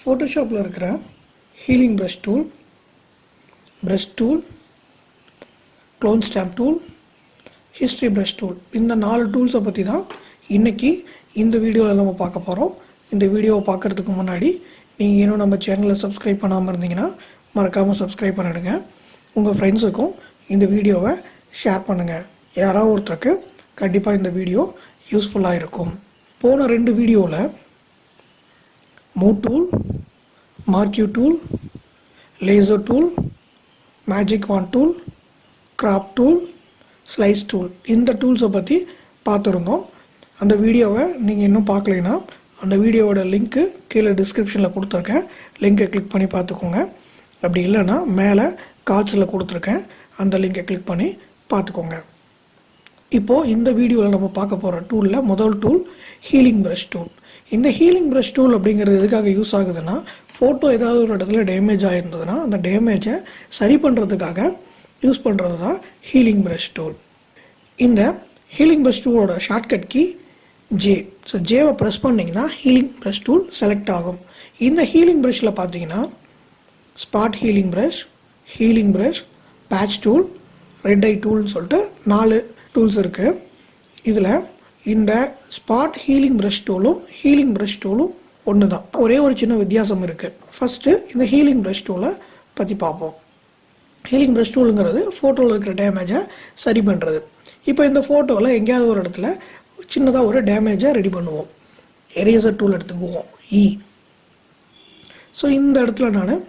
ஃபோட்டோஷாப்பில் இருக்கிற healing brush tool clone stamp tool history brush tool இந்த 4 டூல்ஸை பற்றி தான் இன்றைக்கி இந்த வீடியோவில் நம்ம பார்க்க போகிறோம். இந்த வீடியோவை பார்க்குறதுக்கு முன்னாடி நீங்கள் இன்னும் நம்ம சேனலை சப்ஸ்கிரைப் பண்ணாமல் இருந்தீங்கன்னா மறக்காமல் சப்ஸ்கிரைப் பண்ணிவிடுங்க. உங்கள் ஃப்ரெண்ட்ஸுக்கும் இந்த வீடியோவை ஷேர் பண்ணுங்கள். யாராவது ஒருத்தருக்கு கண்டிப்பாக இந்த வீடியோ யூஸ்ஃபுல்லாக இருக்கும். போன 2 வீடியோவில் move tool, marquee tool, lasso tool, magic want tool, graph tool, slice tool இந்த டூல்ஸை பற்றி பார்த்துருந்தோம். அந்த வீடியோவை நீங்கள் இன்னும் பார்க்கலைன்னா அந்த வீடியோவோட லிங்க்கு கீழே டிஸ்கிரிப்ஷனில் கொடுத்துருக்கேன். லிங்கை கிளிக் பண்ணி பார்த்துக்கோங்க. அப்படி இல்லைன்னா மேலே கார்ட்ஸில் கொடுத்துருக்கேன், அந்த லிங்கை கிளிக் பண்ணி பார்த்துக்கோங்க. இப்போது இந்த வீடியோவில் நம்ம பார்க்க போகிற டூலில் முதல் டூல் ஹீலிங் ப்ரஷ் டூல். இந்த ஹீலிங் ப்ரஷ் டூல் அப்படிங்கிறது எதுக்காக யூஸ் ஆகுதுன்னா, ஃபோட்டோ ஏதாவது ஒரு இடத்துல டேமேஜ் ஆகிருந்ததுன்னா அந்த டேமேஜை சரி பண்ணுறதுக்காக யூஸ் பண்ணுறது தான் ஹீலிங் ப்ரஷ் டூல். இந்த ஹீலிங் ப்ரஷ் டூலோட ஷார்ட்கட் கீ ஜே. ஸோ ஜேவை ப்ரெஸ் பண்ணிங்கன்னா ஹீலிங் ப்ரஷ் டூல் செலக்ட் ஆகும். இந்த ஹீலிங் ப்ரஷில் பார்த்தீங்கன்னா spot healing brush, patch tool, red eye டூல்னு சொல்லிட்டு 4 டூல்ஸ் இருக்குது. இதில் இந்த ஸ்பாட் ஹீலிங் ப்ரஷ் டூலும் ஒன்று தான். ஒரே ஒரு சின்ன வித்தியாசம் இருக்குது. ஃபஸ்ட்டு இந்த ஹீலிங் ப்ரஷ் டூலை பற்றி பார்ப்போம். ஹீலிங் ப்ரஷ் டூலுங்கிறது ஃபோட்டோவில் இருக்கிற டேமேஜை சரி பண்ணுறது. இப்போ இந்த ஃபோட்டோவில் எங்கேயாவது ஒரு இடத்துல சின்னதாக ஒரு டேமேஜை ரெடி பண்ணுவோம். எரேசர் டூல் எடுத்துக்குவோம், இ. ஸோ இந்த இடத்துல நான்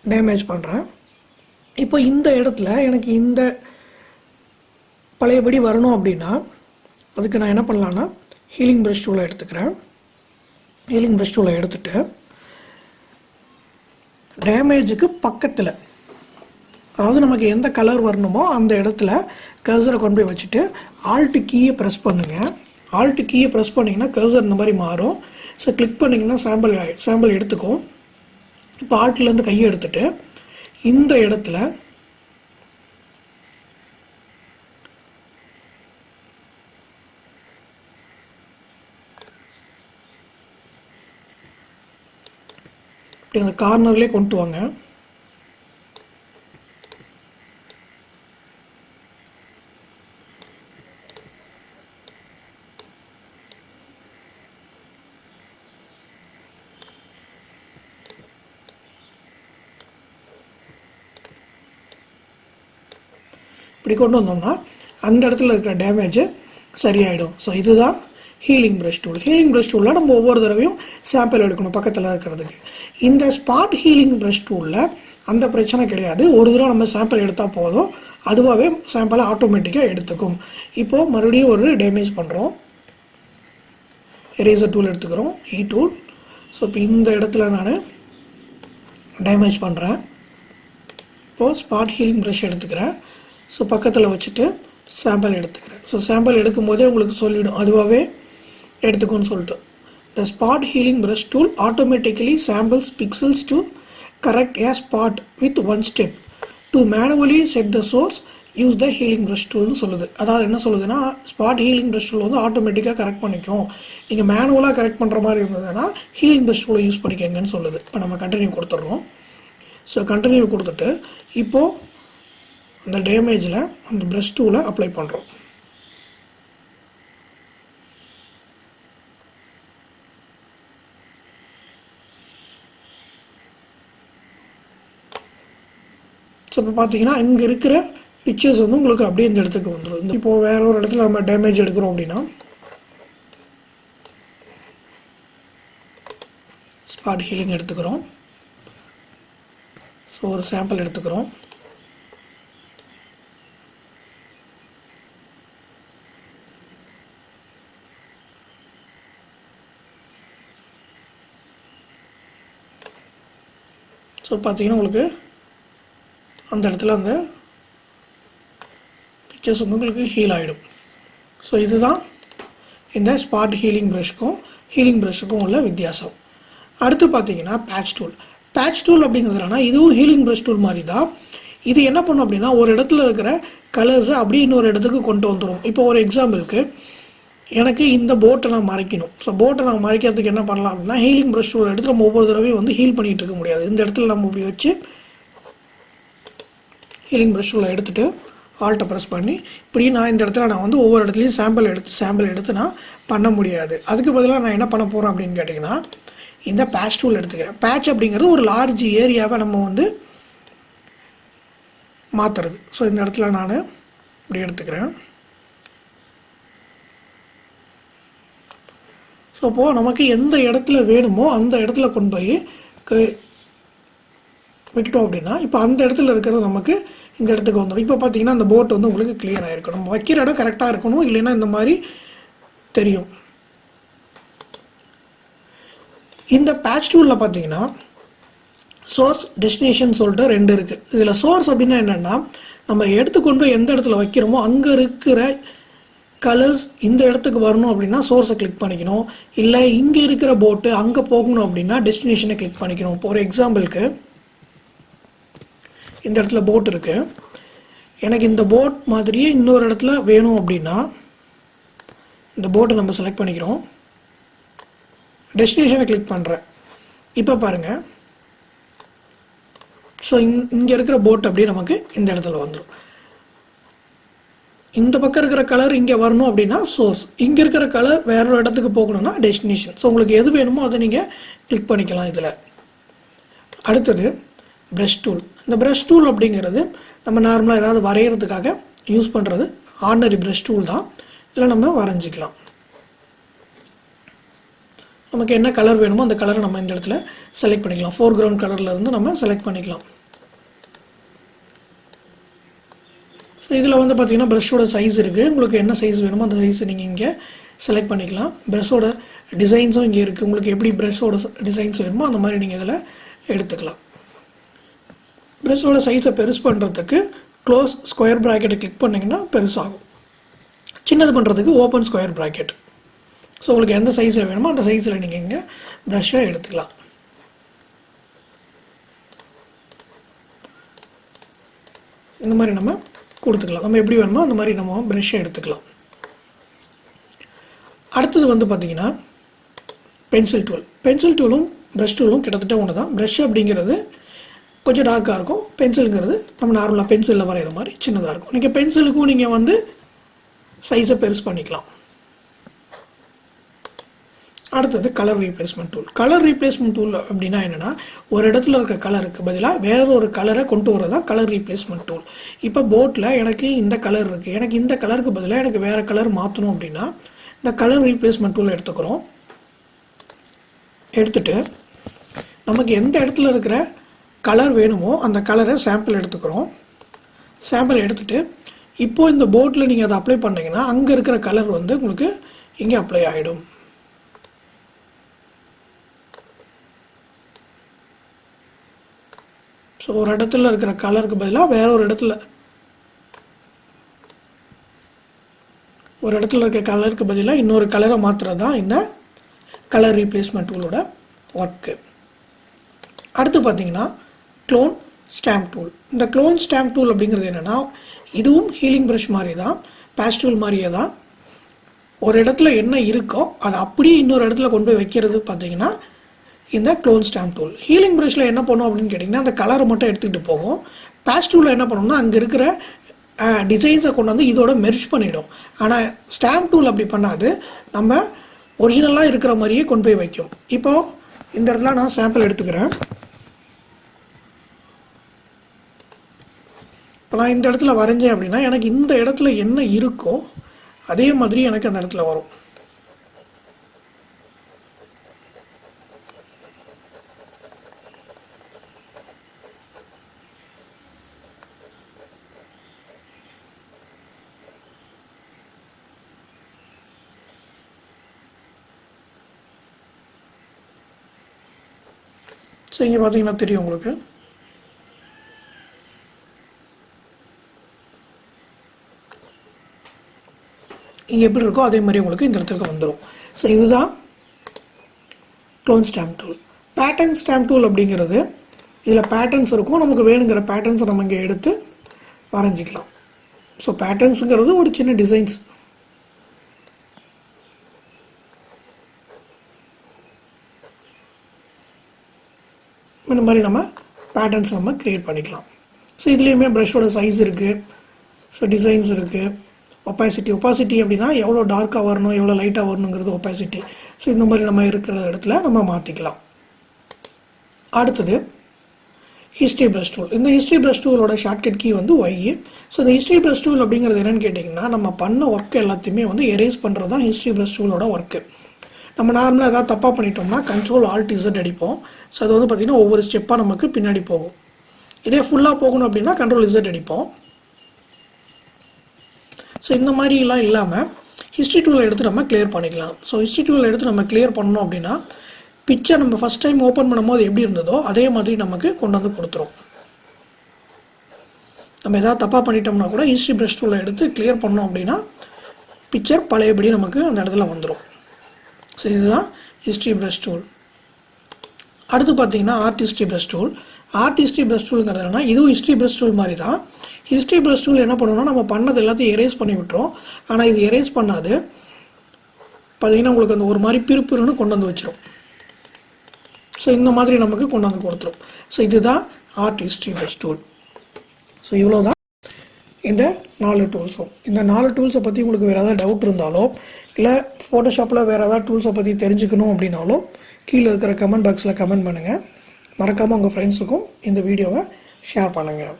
டேமேஜ் பண்ணுறேன். இப்போ இந்த இடத்துல எனக்கு இந்த பழையபடி வரணும் அப்படின்னா அதுக்கு நான் என்ன பண்ணலான்னா ஹீலிங் ப்ரஷ் டூலை எடுத்துக்கிறேன். ஹீலிங் ப்ரஷ் டூலை எடுத்துகிட்டு டேமேஜுக்கு பக்கத்தில், அதாவது நமக்கு எந்த கலர் வரணுமோ அந்த இடத்துல கர்சரை கொண்டு போய் வச்சுட்டு ஆல்ட் கீயை ப்ரெஸ் பண்ணுங்கள். ஆல்ட் கீயை ப்ரெஸ் பண்ணிங்கன்னா கர்சர் இந்த மாதிரி மாறும். ஸோ கிளிக் பண்ணிங்கன்னா சாம்பிள் எடுத்துக்கும். இப்போ ஆல்ட்லேருந்து கையை எடுத்துகிட்டு இந்த இடத்துல இப்படி அந்த கார்னர்லேயே கொண்டு வாங்க. இப்படி கொண்டு வந்தோம்னா அந்த இடத்துல இருக்கிற டேமேஜ் சரியாயிடும். ஸோ இதுதான் healing brush tool. Healing brush டூலில் நம்ம ஒவ்வொரு தடவையும் சாம்பிள் எடுக்கணும் பக்கத்தில் இருக்கிறதுக்கு. இந்த ஸ்பாட் ஹீலிங் ப்ரஷ் டூலில் அந்த பிரச்சனை கிடையாது. ஒரு தடவை நம்ம சாம்பிள் எடுத்தால் போதும், அதுவாகவே சாம்பிளை ஆட்டோமேட்டிக்காக எடுத்துக்கும். இப்போது மறுபடியும் ஒரு டேமேஜ் பண்ணுறோம். எரேசர் டூல் எடுத்துக்கிறோம், இ டூல். ஸோ இப்போ இந்த இடத்துல நான் டேமேஜ் பண்ணுறேன். இப்போது ஸ்பாட் ஹீலிங் ப்ரஷ் எடுத்துக்கிறேன். ஸோ பக்கத்தில் வச்சுட்டு சாம்பிள் எடுத்துக்கிறேன். ஸோ சாம்பிள் எடுக்கும்போதே உங்களுக்கு சொல்லிவிடும், அதுவாகவே எடுத்துக்கும்னு சொல்லிட்டு. The spot healing brush tool automatically samples pixels to correct a spot with 1 step. To manually set the source use the healing brush டூல்னு சொல்லுது. அதாவது என்ன சொல்லுதுன்னா, ஸ்பாட் ஹீலிங் ப்ரஷ் டூல் வந்து ஆட்டோமேட்டிக்காக கரெக்ட் பண்ணிக்கும். நீங்கள் மேனுவலாக கரெக்ட் பண்ணுற மாதிரி இருந்ததுன்னா ஹீலிங் ப்ரஷ் டூலை யூஸ் பண்ணிக்கங்கன்னு சொல்லுது. இப்போ நம்ம கண்டினியூ கொடுத்துட்றோம். ஸோ கண்டினியூ கொடுத்துட்டு இப்போது அந்த டேமேஜில் அந்த ப்ரஷ் டூலை அப்ளை பண்ணுறோம். ஸோ இப்போ பார்த்தீங்கன்னா இங்கே இருக்கிற பிக்சர்ஸ் வந்து உங்களுக்கு அப்படியே இந்த இடத்துக்கு வந்துடும். இப்போது வேற ஒரு இடத்துல நம்ம டேமேஜ் எடுக்கிறோம் அப்படின்னா ஸ்பாட் ஹீலிங் எடுத்துக்கிறோம். ஸோ ஒரு சாம்பிள் எடுத்துக்கிறோம். ஸோ பார்த்தீங்கன்னா உங்களுக்கு அந்த இடத்துல அந்த பிக்சர்ஸ் வந்து உங்களுக்கு ஹீல் ஆகிடும். ஸோ இதுதான் இந்த ஸ்பாட் ஹீலிங் ப்ரஷ்க்கும் உள்ள வித்தியாசம். அடுத்து பார்த்தீங்கன்னா பேட்ச் டூல் அப்படிங்கிறதுனா இதுவும் ஹீலிங் ப்ரஷ் டூல் மாதிரி தான். இது என்ன பண்ணும் அப்படின்னா, ஒரு இடத்துல இருக்கிற கலர்ஸை அப்படியே இன்னொரு இடத்துக்கு கொண்டு வந்துடும். இப்போ ஒரு எக்ஸாம்பிளுக்கு எனக்கு இந்த போட்டை நான் மறைக்கணும். ஸோ போட்டை நான் மறைக்கிறதுக்கு என்ன பண்ணலாம் அப்படின்னா, ஹீலிங் ப்ரஷ் டூல் எடுத்து நம்ம ஒவ்வொரு தடவையும் வந்து ஹீல் பண்ணிகிட்டு இருக்க முடியாது. இந்த இடத்துல நம்ம இப்படி வச்சு ஹீலிங் ப்ரஷ் டூலை எடுத்துகிட்டு ஆல்ட்டை ப்ரெஸ் பண்ணி இப்படி நான் இந்த இடத்துல நான் வந்து ஒவ்வொரு இடத்துலையும் சாம்பிள் எடுத்து நான் பண்ண முடியாது. அதுக்கு பதிலாக நான் என்ன பண்ண போகிறேன் அப்படின்னு கேட்டிங்கன்னா, இந்த பேட்ச் டூல் எடுத்துக்கிறேன். பேட்ச் அப்படிங்கிறது ஒரு லார்ஜ் ஏரியாவை நம்ம வந்து மாற்றுறது. ஸோ இந்த இடத்துல நான் இப்படி எடுத்துக்கிறேன். ஸோ அப்போது நமக்கு எந்த இடத்துல வேணுமோ அந்த இடத்துல கொண்டு போய் விட்டுட்டோம் அப்படின்னா, இப்போ அந்த இடத்துல இருக்கிறது நமக்கு இந்த இடத்துக்கு வந்துடும். இப்போ பார்த்தீங்கன்னா அந்த போட் வந்து உங்களுக்கு கிளியர் ஆகிருக்கும். நம்ம வைக்கிற இடம் கரெக்டாக இருக்கணும், இல்லைன்னா இந்த மாதிரி தெரியும். இந்த பேட்ச் டூலில் பார்த்தீங்கன்னா சோர்ஸ் டெஸ்டினேஷன் சொல்லிட்டு 2 இருக்குது. இதில் சோர்ஸ் அப்படின்னா என்னென்னா, நம்ம எடுத்துக்கொண்டு போய் எந்த இடத்துல வைக்கிறோமோ அங்கே இருக்கிற கலர்ஸ் இந்த இடத்துக்கு வரணும் அப்படின்னா சோர்ஸை கிளிக் பண்ணிக்கணும். இல்லை இங்கே இருக்கிற போட்டு அங்கே போகணும் அப்படின்னா டெஸ்டினேஷனை கிளிக் பண்ணிக்கணும். இப்போ ஒரு எக்ஸாம்பிளுக்கு இந்த இடத்துல போட் இருக்குது, எனக்கு இந்த போட் மாதிரியே இன்னொரு இடத்துல வேணும் அப்படின்னா இந்த போட்டை நம்ம செலக்ட் பண்ணிக்கிறோம், டெஸ்டினேஷனை கிளிக் பண்ணுறேன். இப்போ பாருங்கள், ஸோ இங்கே இருக்கிற போட் அப்படியே நமக்கு இந்த இடத்துல வந்துடும். இந்த பக்கம் இருக்கிற கலர் இங்கே வரணும் அப்படின்னா சோர்ஸ், இங்கே இருக்கிற கலர் வேற ஒரு இடத்துக்கு போகணும்னா டெஸ்டினேஷன். ஸோ உங்களுக்கு எது வேணுமோ அதை நீங்கள் கிளிக் பண்ணிக்கலாம். இதில் அடுத்தது ப்ரஷ் டூல். இந்த ப்ரஷ் டூல் அப்படிங்கிறது நம்ம நார்மலாக ஏதாவது வரைகிறதுக்காக யூஸ் பண்ணுறது ஆர்டினரி ப்ரஷ் டூல் தான். இதில் நம்ம வரைஞ்சிக்கலாம். நமக்கு என்ன கலர் வேணுமோ அந்த கலரை நம்ம இந்த இடத்துல செலக்ட் பண்ணிக்கலாம். ஃபோர்க்ரவுண்ட் கலர்லேருந்து நம்ம செலக்ட் பண்ணிக்கலாம். ஸோ இதில் வந்து பார்த்திங்கன்னா ப்ரஷோட சைஸ் இருக்குது. உங்களுக்கு என்ன சைஸ் வேணுமோ அந்த சைஸை நீங்கள் இங்கே செலக்ட் பண்ணிக்கலாம். ப்ரஷோட டிசைன்ஸும் இங்கே இருக்குது. உங்களுக்கு எப்படி ப்ரஷோட டிசைன்ஸ் வேணுமோ அந்த மாதிரி நீங்கள் இதில் எடுத்துக்கலாம். ப்ரஷோட சைஸை பெருசு பண்ணுறதுக்கு க்ளோஸ் ஸ்கொயர் ப்ராக்கெட்டை கிளிக் பண்ணிங்கன்னா பெருசாகும். சின்னது பண்ணுறதுக்கு ஓப்பன் ஸ்கொயர் ப்ராக்கெட். ஸோ உங்களுக்கு எந்த சைஸில் வேணுமோ அந்த சைஸில் நீங்கள் இங்கே ப்ரஷ்ஷை எடுத்துக்கலாம். இந்த மாதிரி நம்ம கொடுத்துக்கலாம். நம்ம எப்படி வேணுமோ அந்த மாதிரி நம்ம ப்ரஷ்ஷை எடுத்துக்கலாம். அடுத்தது வந்து பார்த்திங்கன்னா பென்சில் டூல். பென்சில் டூலும் ப்ரஷ் டூலும் கிட்டத்தட்ட ஒன்று தான். ப்ரஷ் அப்படிங்கிறது கொஞ்சம் டார்க்காக இருக்கும், பென்சிலுங்கிறது நம்ம நார்மலாக பென்சிலில் வரைகிற மாதிரி சின்னதாக இருக்கும். நீங்கள் பென்சிலுக்கும் நீங்கள் வந்து சைஸை பெருசு பண்ணிக்கலாம். அடுத்தது colour replacement tool. Colour replacement tool அப்படின்னா என்னென்னா, ஒரு இடத்துல இருக்க கலருக்கு பதிலாக வேற ஒரு கலரை கொண்டு வரது தான் கலர் ரீப்ளேஸ்மெண்ட் டூல். இப்போ போட்டில் எனக்கு இந்த கலர் இருக்குது, எனக்கு இந்த கலருக்கு பதிலாக எனக்கு வேறு கலர் மாற்றணும் அப்படின்னா இந்த கலர் ரீப்ளேஸ்மெண்ட் டூல் எடுத்துக்கிறோம். எடுத்துகிட்டு நமக்கு எந்த இடத்துல இருக்கிற கலர் வேணுமோ அந்த கலரை சாம்பிள் எடுத்துக்கிறோம். சாம்பிள் எடுத்துகிட்டு இப்போது இந்த போட்டில் நீங்கள் அதை அப்ளை பண்ணிங்கன்னா அங்கே இருக்கிற கலர் வந்து உங்களுக்கு இங்கே அப்ளை ஆகிடும். ஸோ ஒரு இடத்துல இருக்கிற கலருக்கு பதிலாக வேற ஒரு இடத்துல இருக்க கலருக்கு பதிலாக இன்னொரு கலரை மாற்றுறது தான் இந்த கலர் ரீப்ளேஸ்மெண்ட் டூலோட ஒர்க்கு. அடுத்து பார்த்தீங்கன்னா க்ளோன் ஸ்டாம்ப் டூல். இந்த க்ளோன் ஸ்டாம்ப் டூல் அப்படிங்கிறது என்னென்னா, இதுவும் ஹீலிங் ப்ரஷ் மாதிரி தான், பேட்ச் டூல் மாதிரியே தான். ஒரு இடத்துல என்ன இருக்கோ அதை அப்படியே இன்னொரு இடத்துல கொண்டு போய் வைக்கிறது பார்த்தீங்கன்னா இந்த க்ளோன் ஸ்டாம்ப் டூல். ஹீலிங் ப்ரஷில் என்ன பண்ணும் அப்படின்னு கேட்டிங்கன்னா அந்த கலரை மட்டும் எடுத்துகிட்டு போகும். பேட்ச் டூலில் என்ன பண்ணணும்னா அங்கே இருக்கிற டிசைன்ஸை கொண்டு வந்து இதோட மெர்ஜ் பண்ணிடும். ஆனால் ஸ்டாம்ப் டூல் அப்படி பண்ணாது, நம்ம ஒரிஜினலாக இருக்கிற மாதிரியே கொண்டு போய் வைக்கும். இப்போது இந்த இடத்துல நான் சாம்பிள் எடுத்துக்கிறேன். இப்போ நான் இந்த இடத்துல வரைஞ்சேன் அப்படின்னா எனக்கு இந்த இடத்துல என்ன இருக்கோ அதே மாதிரி எனக்கு அந்த இடத்துல வரும். ஸோ இங்கே பார்த்தீங்கன்னா தெரியும் உங்களுக்கு. இங்கே எப்படி இருக்கோ அதே மாதிரி உங்களுக்கு இந்த இடத்துக்கு வந்துடும். ஸோ இதுதான் clone stamp tool. Pattern stamp tool அப்படிங்கிறது இதில் பேட்டர்ன்ஸ் இருக்கும், நமக்கு வேணுங்கிற பேட்டர்ன்ஸை நம்ம இங்கே எடுத்து வரைஞ்சிக்கலாம். ஸோ பேட்டர்ன்ஸுங்கிறது ஒரு சின்ன டிசைன்ஸ். இந்த மாதிரி நம்ம பேட்டர்ன்ஸ் நம்ம க்ரியேட் பண்ணிக்கலாம். ஸோ இதுலேயுமே ப்ரஷோட சைஸ் இருக்குது, ஸோ டிசைன்ஸ் இருக்குது. ஒப்பாசிட்டி அப்படின்னா எவ்வளோ டார்க்காக வரணும் எவ்வளோ லைட்டாக வரணுங்கிறது ஒப்பாசிட்டி. ஸோ இந்த மாதிரி நம்ம இருக்கிற இடத்துல நம்ம மாற்றிக்கலாம். அடுத்தது ஹிஸ்ட்ரி ப்ரஷ் டூல். இந்த ஹிஸ்ட்ரி ப்ரஷ் டூலோட ஷார்ட்கட் கீ வந்து ஒய். ஸோ இந்த ஹிஸ்ட்ரி ப்ரஷ் டூல் அப்படிங்கிறது என்னென்னு கேட்டிங்கன்னா, நம்ம பண்ண ஒர்க் எல்லாத்தையுமே வந்து எரேஸ் பண்ணுறது தான் ஹிஸ்ட்ரி ப்ரஷ் டூலோட ஒர்க்கு. நம்ம நார்மலாக ஏதாவது தப்பாக பண்ணிட்டோம்னா Ctrl+Alt+Z அடிப்போம். ஸோ அது வந்து பார்த்திங்கன்னா ஒவ்வொரு ஸ்டெப்பாக நமக்கு பின்னாடி போகும். இதே ஃபுல்லாக போகணும் அப்படின்னா Ctrl+Z அடிப்போம். ஸோ இந்த மாதிரிலாம் இல்லாமல் ஹிஸ்ட்ரி டூலை எடுத்து நம்ம கிளியர் பண்ணிக்கலாம். ஸோ ஹிஸ்ட்ரி டூலை எடுத்து நம்ம கிளியர் பண்ணோம் அப்படின்னா பிக்சர் நம்ம ஃபஸ்ட் டைம் ஓப்பன் பண்ணும்போது எப்படி இருந்ததோ அதே மாதிரி நமக்கு கொண்டு வந்து கொடுத்துரும். நம்ம எதாவது தப்பாக பண்ணிட்டோம்னா கூட ஹிஸ்ட்ரி ப்ரஷ் டூலை எடுத்து கிளியர் பண்ணோம் அப்படின்னா பிக்சர் பழையபடி நமக்கு அந்த இடத்துல வந்துடும். ஸோ இதுதான் ஹிஸ்ட்ரி ப்ரஷ் டூல். அடுத்து பார்த்தீங்கன்னா artistry brush tool. Artistry brush டூலுங்கிறதுனா இதுவும் ஹிஸ்ட்ரி ப்ரஷ் டூல் மாதிரி தான். ஹிஸ்ட்ரி ப்ரஷ் டூல் என்ன பண்ணணும்னா நம்ம பண்ணது எல்லாத்தையும் எரேஸ் பண்ணி விட்டுரும். ஆனால் இது எரேஸ் பண்ணாது. பார்த்தீங்கன்னா உங்களுக்கு அந்த ஒரு மாதிரி பிறுப்பிறுன்னு கொண்டு வந்து வச்சிடும். ஸோ இந்த மாதிரி நமக்கு கொண்டு வந்து கொடுத்துரும். ஸோ இதுதான் ஆர்டிஸ்ட்ரி ப்ரஷ் டூல். ஸோ இவ்வளோ தான் இந்த 4 டூல்ஸும். இந்த 4 டூல்ஸை பற்றி உங்களுக்கு வேறு ஏதாவது டவுட் இருந்தாலோ இல்லை ஃபோட்டோஷாப்பில் வேறு ஏதாவது டூல்ஸை பற்றி தெரிஞ்சுக்கணும் அப்படின்னாலும் கீழே இருக்கிற கமெண்ட் பாக்ஸில் கமெண்ட் பண்ணுங்கள். மறக்காமல் உங்கள் ஃப்ரெண்ட்ஸுக்கும் இந்த வீடியோவை ஷேர் பண்ணுங்கள்.